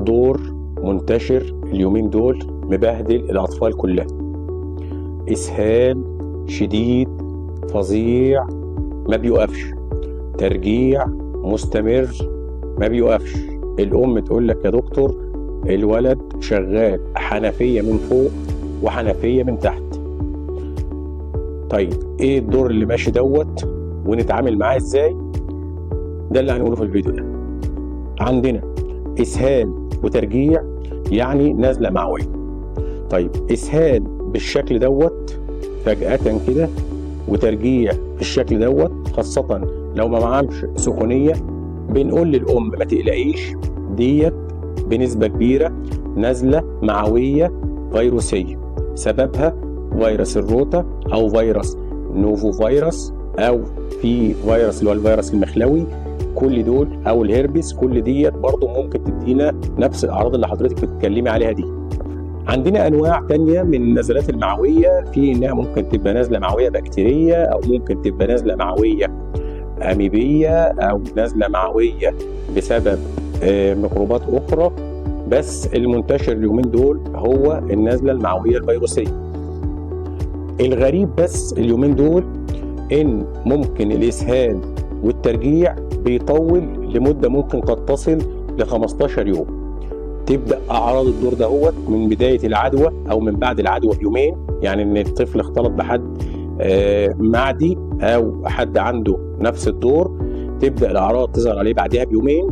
دور منتشر اليومين دول مبهدل الأطفال كلها، إسهال شديد فظيع ما بيوقفش، ترجيع مستمر ما بيوقفش. الأم تقول لك يا دكتور الولد شغال حنفية من فوق وحنفية من تحت. طيب ايه الدور اللي ماشي دوت ونتعامل معاه ازاي؟ ده اللي هنقوله في الفيديو ده. عندنا اسهال وترجيع يعني نزله معويه. طيب اسهال بالشكل دوت فجأة كده وترجيع بالشكل دوت، خاصة لو ما معهمش سخونية، بنقول للأم ما تقلقيش، ديت بنسبة كبيرة نزلة معوية فيروسية، سببها فيروس الروتا أو فيروس نوفو فيروس أو في فيروس اللي هو الفيروس المخلوي، كل دول أو الهربس، كل ديت برضو ممكن تدينا نفس الأعراض اللي حضرتك بتتكلمي عليها دي. عندنا انواع تانية من النزلات المعويه، في انها ممكن تبقى نزله معويه بكتيريه، او ممكن تبقى نزله معويه اميبيه، او نزله معويه بسبب ميكروبات اخرى، بس المنتشر اليومين دول هو النزله المعويه الفيروسيه. الغريب بس اليومين دول ان ممكن الاسهال والترجيع بيطول لمده ممكن قد تصل ل 15 يوم. تبدا اعراض الدور دهوت من بدايه العدوى او من بعد العدوى بيومين، يعني ان الطفل اختلط بحد معدي او حد عنده نفس الدور، تبدا الاعراض تظهر عليه بعدها بيومين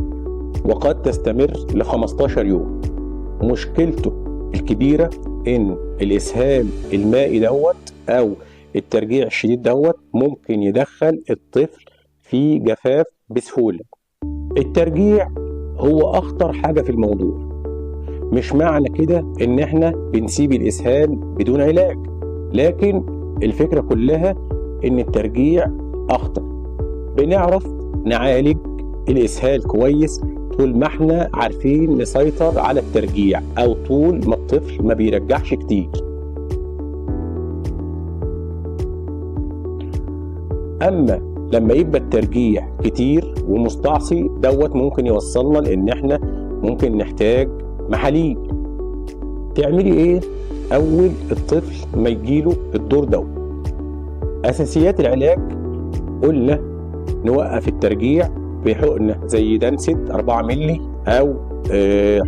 وقد تستمر ل 15 يوم. مشكلته الكبيره ان الاسهال المائي دوت او الترجيع الشديد دوت ممكن يدخل الطفل في جفاف بسهوله. الترجيع هو اخطر حاجه في الموضوع. مش معنى كده ان احنا بنسيب الاسهال بدون علاج، لكن الفكرة كلها ان الترجيع اخطر. بنعرف نعالج الاسهال كويس طول ما احنا عارفين نسيطر على الترجيع، او طول ما الطفل ما بيرجعش كتير. اما لما يبقى الترجيع كتير ومستعصي دوت ممكن يوصلنا لان احنا ممكن نحتاج محاليل. تعملي ايه اول الطفل ما يجيله الدور ده؟ اساسيات العلاج قلنا نوقف الترجيع بحقنه زي دانست 4 مللي او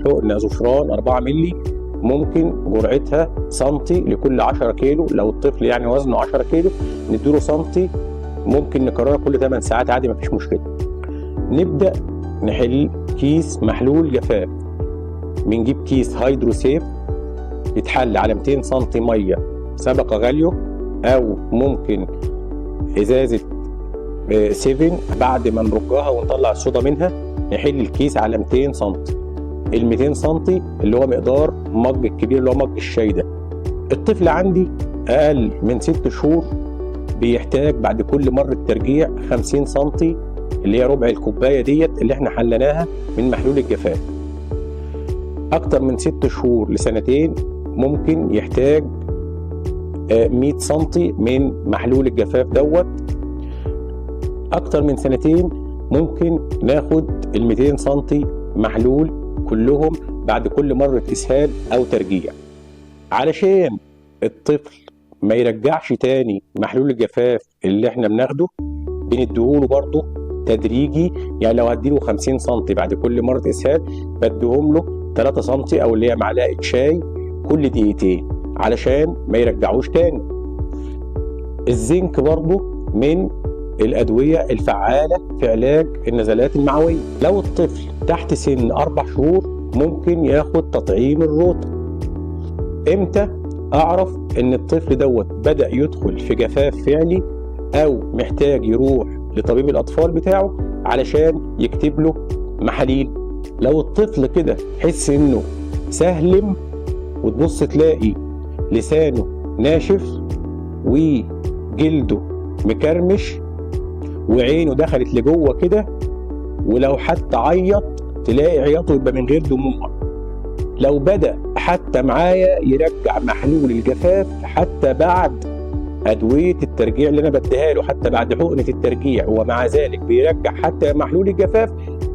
حقنه زفران 4 مللي، ممكن جرعتها سنتي لكل 10 كيلو. لو الطفل يعني وزنه 10 كيلو نديله سنتي، ممكن نكررها كل 8 ساعات عادي مفيش مشكله. نبدا نحل كيس محلول جفاف، بنجيب كيس هيدروسيف يتحل على 200 سم ميه سبقه غاليو، او ممكن ازازه 7 بعد ما نرجها ونطلع الصودا منها نحل الكيس على 200 سم. ال 200 سم اللي هو مقدار مج الكبير اللي هو مج الشاي ده. الطفل عندي اقل من 6 شهور بيحتاج بعد كل مره ترجيع 50 سم اللي هي ربع الكوبايه ديت اللي احنا حلناها من محلول الجفاف. اكتر من 6 شهور لسنتين ممكن يحتاج 100 سم من محلول الجفاف دوت. اكتر من سنتين ممكن ناخد ال 200 سم محلول كلهم بعد كل مرة اسهال او ترجيع. علشان الطفل ما يرجعش تاني محلول الجفاف اللي احنا بناخده، بنديهوله برضه تدريجي. يعني لو هديله 50 سم بعد كل مرة اسهال بديهم له 3 سم او اللي هي معلقه شاي كل دقيقتين علشان ما يرجعوش تاني. الزنك برضو من الادويه الفعاله في علاج النزلات المعويه. لو الطفل تحت سن 4 شهور ممكن ياخد تطعيم الروتا. امتى اعرف ان الطفل دوت بدا يدخل في جفاف فعلي او محتاج يروح لطبيب الاطفال بتاعه علشان يكتب له محاليل؟ لو الطفل كده حس انه سهلم وتبص تلاقي لسانه ناشف وجلده مكرمش وعينه دخلت لجوه كده، ولو حتى عيط تلاقي عياطه يبقى من غير دموع. لو بدأ حتى معايا يرجع محلول الجفاف حتى بعد أدوية الترجيع اللي أنا بديها له، حتى بعد حقنة الترجيع ومع ذلك بيرجع حتى محلول الجفاف،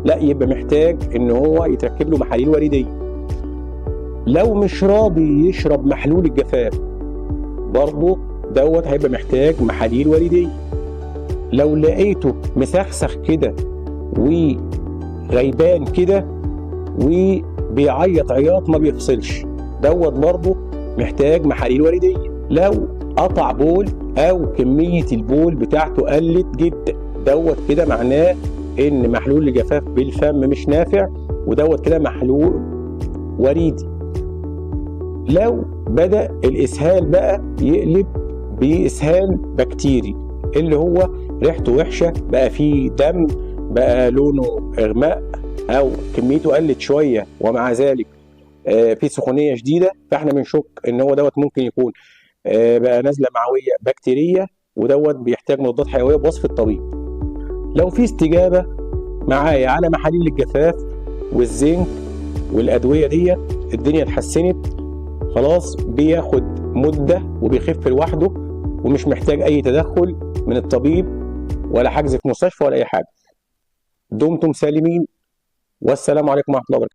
لا يبقى محتاج إن هو يتركب له محاليل وريدية. لو مش راضي يشرب محلول الجفاف برضه دوت هيبقى محتاج محاليل وريدية. لو لقيته مسخسخ كده وغيبان كده وبيعيط عياط ما بيفصلش، دوت برضه محتاج محاليل وريدية. لو قطع بول او كمية البول بتاعته قلت جدا، دوت كده معناه ان محلول الجفاف بالفم مش نافع، ودوت كده محلول وريدي. لو بدأ الإسهال بقى يقلب بإسهال بكتيري اللي هو ريحته وحشة، بقى فيه دم، بقى لونه إغماء أو كميته قلت شوية ومع ذلك في سخونية شديدة، فاحنا بنشك إن هو دوت ممكن يكون بقى نزلة معوية بكتيرية، ودوت بيحتاج مضادات حيوية بوصف الطبيب. لو في استجابة معايا على محاليل الجفاف والزنك والأدوية ديت، الدنيا اتحسنت خلاص، بياخد مدة وبيخف لوحده ومش محتاج أي تدخل من الطبيب ولا حجز في مستشفى ولا أي حاجة. دمتم سالمين، والسلام عليكم ورحمة الله وبركاته.